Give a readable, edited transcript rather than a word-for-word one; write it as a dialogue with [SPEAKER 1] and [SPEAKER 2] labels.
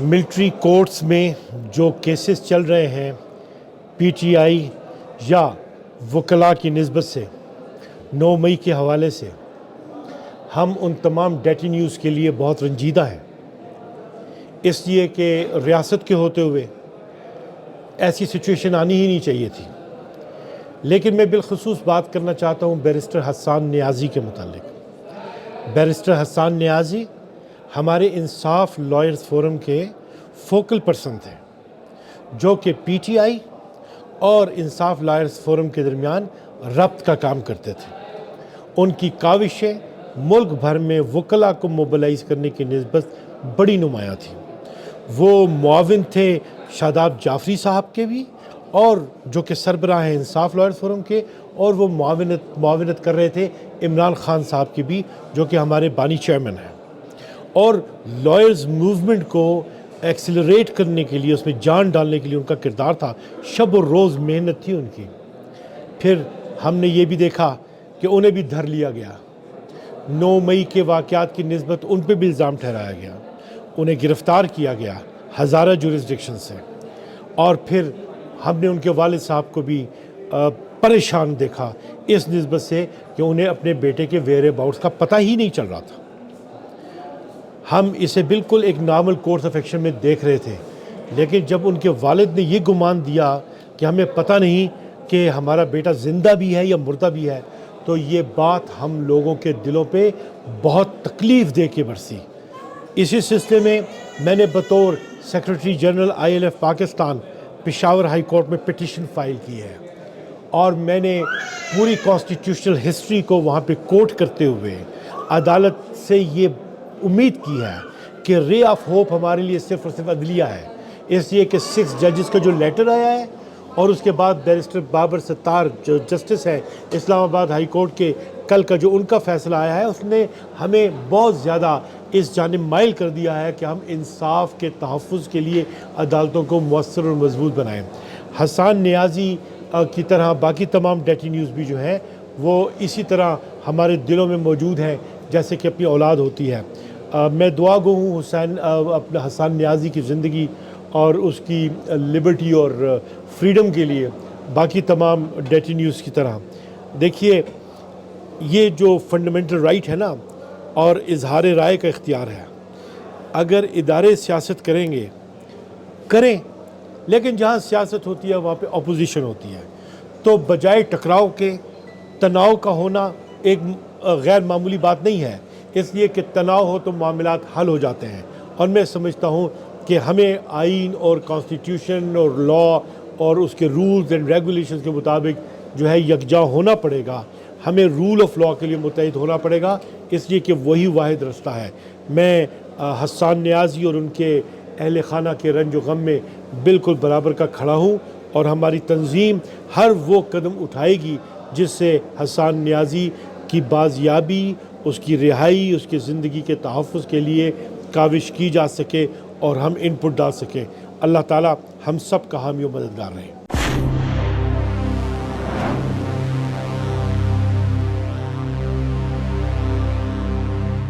[SPEAKER 1] Military courts में जो cases चल रहे हैं पीटीआई या वकला की निस्बत से 9 मई के हवाले से हम उन तमाम डेटिन्यूज़ के लिए बहुत रंजीदा हैं, इसलिए कि रियासत के होते हुए ऐसी सिचुएशन आनी ही नहीं चाहिए थी। लेकिन मैं बिलखसूस बात करना चाहता हूँ बैरिस्टर हसन नियाज़ी के मुतालिक। बैरिस्टर हसन नियाज़ी हमारे इंसाफ लॉयर्स फोरम के फोकल पर्सन थे, जो कि पीटीआई और इंसाफ लॉयर्स फोरम के दरमियान रब्त का काम करते थे। उनकी काविशें मुल्क भर में वकला को मोबिलाइज़ करने की निस्बत बड़ी नुमायाँ थी। वो मुआविन थे शादाब जाफरी साहब के भी, और जो कि सरबराह हैं इंसाफ लॉयर्स फोरम के, और वो मुआविनत कर रहे थे इमरान खान साहब की भी, जो कि हमारे बानी चेयरमैन हैं। और लॉयर्स मूवमेंट को एक्सेलरेट करने के लिए, उसमें जान डालने के लिए उनका किरदार था। शब और रोज़ मेहनत थी उनकी। फिर हमने ये भी देखा कि उन्हें भी धर लिया गया। 9 मई के वाक़यात की निस्बत उन पर भी इल्ज़ाम ठहराया गया, उन्हें गिरफ़्तार किया गया हज़ारा जुरिस्डिक्शन से। और फिर हमने उनके वालिद साहब को भी परेशान देखा इस निस्बत से कि उन्हें अपने बेटे के वेयर अबाउट्स का पता ही नहीं चल रहा था। हम इसे बिल्कुल एक नॉर्मल कोर्स ऑफ एक्शन में देख रहे थे, लेकिन जब उनके वालिद ने ये गुमान दिया कि हमें पता नहीं कि हमारा बेटा ज़िंदा भी है या मुर्दा भी है, तो ये बात हम लोगों के दिलों पे बहुत तकलीफ़ दे के बरसी। इसी सिलसिले में मैंने बतौर secretary general ILF Pakistan Peshawar high court में पिटीशन फ़ाइल की है, और मैंने पूरी कॉन्स्टिट्यूशनल हिस्ट्री को वहाँ पे कोट करते हुए अदालत से ये उम्मीद की है कि रे ऑफ होप हमारे लिए सिर्फ और सिर्फ अदलिया है। इसलिए कि 6 जजेस का जो लेटर आया है, और उसके बाद बैरिस्टर बाबर सत्तार जो जस्टिस है इस्लामाबाद हाई कोर्ट के, कल का जो उनका फ़ैसला आया है, उसने हमें बहुत ज़्यादा इस जानिब माइल कर दिया है कि हम इंसाफ के तहफ़्फ़ुज़ के लिए अदालतों को मौसर और मजबूत बनाएँ। हसन नियाज़ी की तरह बाकी तमाम डेटिन्यूज़ भी जो हैं वो इसी तरह हमारे दिलों में मौजूद हैं, जैसे कि अपनी औलाद होती है। मैं दुआ गो हूँ अपने हसन नियाज़ी की ज़िंदगी और उसकी लिबर्टी और फ्रीडम के लिए, बाकी तमाम डेटिन्यूज़ की तरह। देखिए, ये जो फंडामेंटल राइट है ना, और इजहार राय का इख्तियार है, अगर इदारे सियासत करेंगे करें, लेकिन जहाँ सियासत होती है वहाँ पे अपोजिशन होती है, तो बजाय टकराव के तनाव का होना एक गैर मामूली बात नहीं है। इसलिए कि तनाव हो तो मामलात हल हो जाते हैं। और मैं समझता हूँ कि हमें आइन और कॉन्स्टिट्यूशन और लॉ और उसके रूल्स एंड रेगुलेशंस के मुताबिक जो है यकजा होना पड़ेगा। हमें रूल ऑफ लॉ के लिए मुत्तहिद होना पड़ेगा, इसलिए कि वही वाहिद रास्ता है। मैं हसन नियाज़ी और उनके अहल खाना के रंज व गम में बिल्कुल बराबर का खड़ा हूँ, और हमारी तंजीम हर वो कदम उठाएगी जिससे हसन नियाज़ी की बाजियाबी, उसकी रिहाई, उसकी ज़िंदगी के तहफ़्फ़ुज़ के लिए काविश की जा सके और हम इनपुट डाल सकें। अल्लाह ताला हम सब का हामी व मददगार रहे।